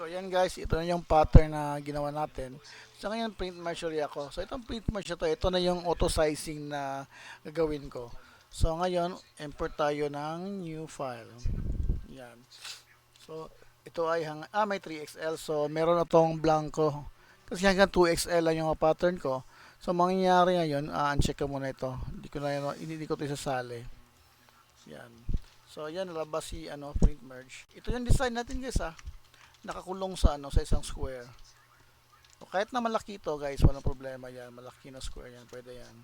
So ayan guys, ito na yung pattern na ginawa natin. So ngayon print measure ako. So itong print measure to, ito na yung auto sizing na gagawin ko. So ngayon, import tayo ng new file. Yan. So ito ay may 3XL. So meron na tong blanco. Kasi hanggang 2XL lang yung pattern ko. So mangyayari ngayon, uncheck ko muna ito. Hindi ko ito isasali. Yan. So yan, nalabas si print merge. Ito yung design natin guys nakakulong sa sa isang square. So, kahit na malaki ito guys, walang problema yan. Malaki na square yan, pwede yan.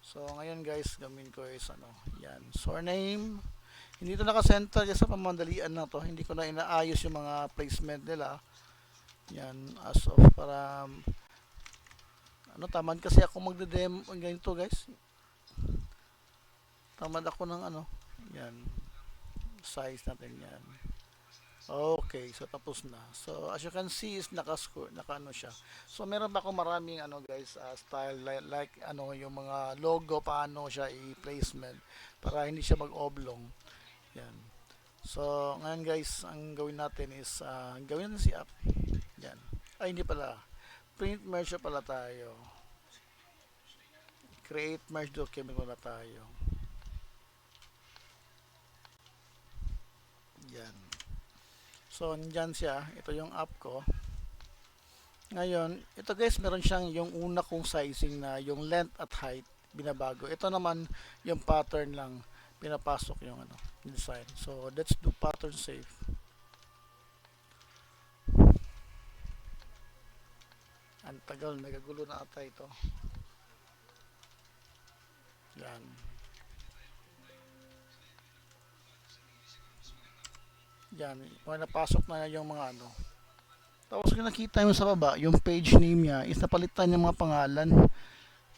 So ngayon guys, gawin ko is yan, surname. Hindi ito naka-center kasi pamandalian na to. Hindi ko na inaayos yung mga placement nila. Yan, as of para tamad kasi ako magde-demo ganito guys. Tamad ako ng yan, size natin yan. Okay, so tapos na. So as you can see is naka siya. So meron pa ako maraming guys, style like yung mga logo paano siya i-placement para hindi siya mag-oblong. Yan. So ngayon guys, ang gawin natin is gawin natin si app. Yan. Ay hindi pala. Print merge pala tayo. Create merge document muna tayo. Yan. So, nandyan siya. Ito yung app ko. Ngayon, ito guys, meron siyang yung una kong sizing na yung length at height binabago. Ito naman yung pattern lang pinapasok yung design. So, let's do pattern save. Ang tagal, nagagulo na ata ito. Yan. Yan, kung napasok na yung mga Tapos kung nakita mo sa baba, yung page name niya is napalitan yung mga pangalan.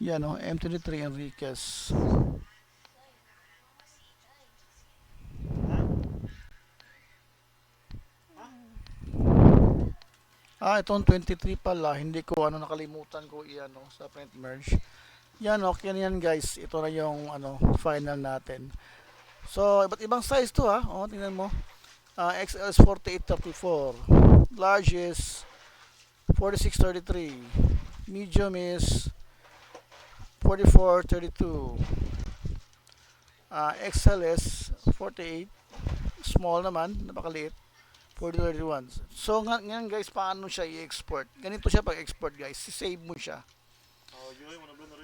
Yan M23 Enriquez. Itong 23 pala, hindi ko nakalimutan ko sa print merge. Yan okay na yan guys. Ito na yung final natin. So, iba't ibang size to tingnan mo. XL is 4834, large is 4633, medium is 4432, XL is 48, small naman, napakaliit, 4031. So ngayon guys, paano siya i-export? Ganito siya pag export guys, save mo siya.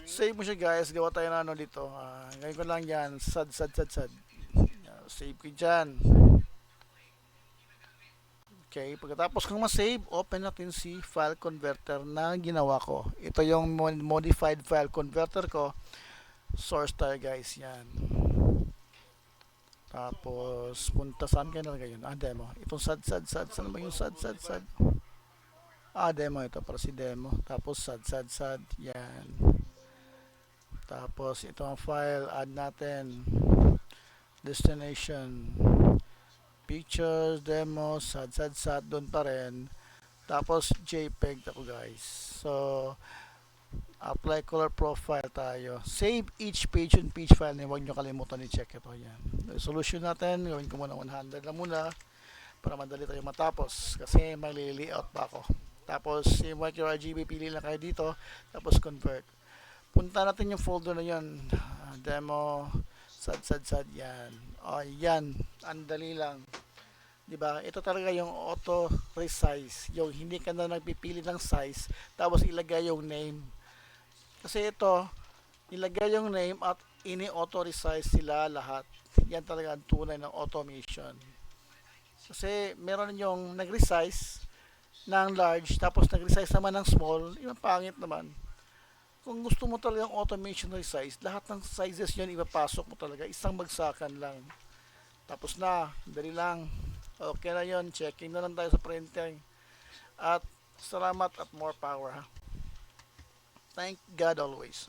Save mo siya guys, gawa tayo na dito. Ngayon ko lang yan, sad. Save ko dyan. Okay, pagkatapos kong ma-save, open natin si file converter na ginawa ko. Ito yung modified file converter ko. Source tayo guys, yan. Tapos, punta saan kayo na yun? Demo. Itong sad. Saan ba yung sad? Demo ito, para si demo. Tapos, sad. Yan. Tapos, ito ang file, add natin. Destination. Pictures, demos, sad, doon pa rin. Tapos, JPEG ako guys. So, apply color profile tayo. Save each page and page file na huwag nyo kalimutan i-check ito. Yan. Resolution natin, gawin ko muna 100 na muna para madali tayo matapos kasi may layout pa ako. Tapos, yung micro RGB, pili lang kayo dito. Tapos, convert. Punta natin yung folder na yun. Demo, sad, yan. Yan. Andali lang. Diba? Ito talaga yung auto resize. Yung hindi ka na nagpipili ng size, tapos ilagay yung name. Kasi ito, ilagay yung name at ini-auto resize sila lahat. Yan talaga ang tunay ng automation. Kasi meron yung nag-resize ng large, tapos nag-resize naman ng small, yung pangit naman. Kung gusto mo talaga yung automation resize, lahat ng sizes yun ipapasok mo talaga, isang bagsakan lang. Tapos na, dali lang. Okay na yun, checking na lang tayo sa printing. At salamat at more power. Thank God always.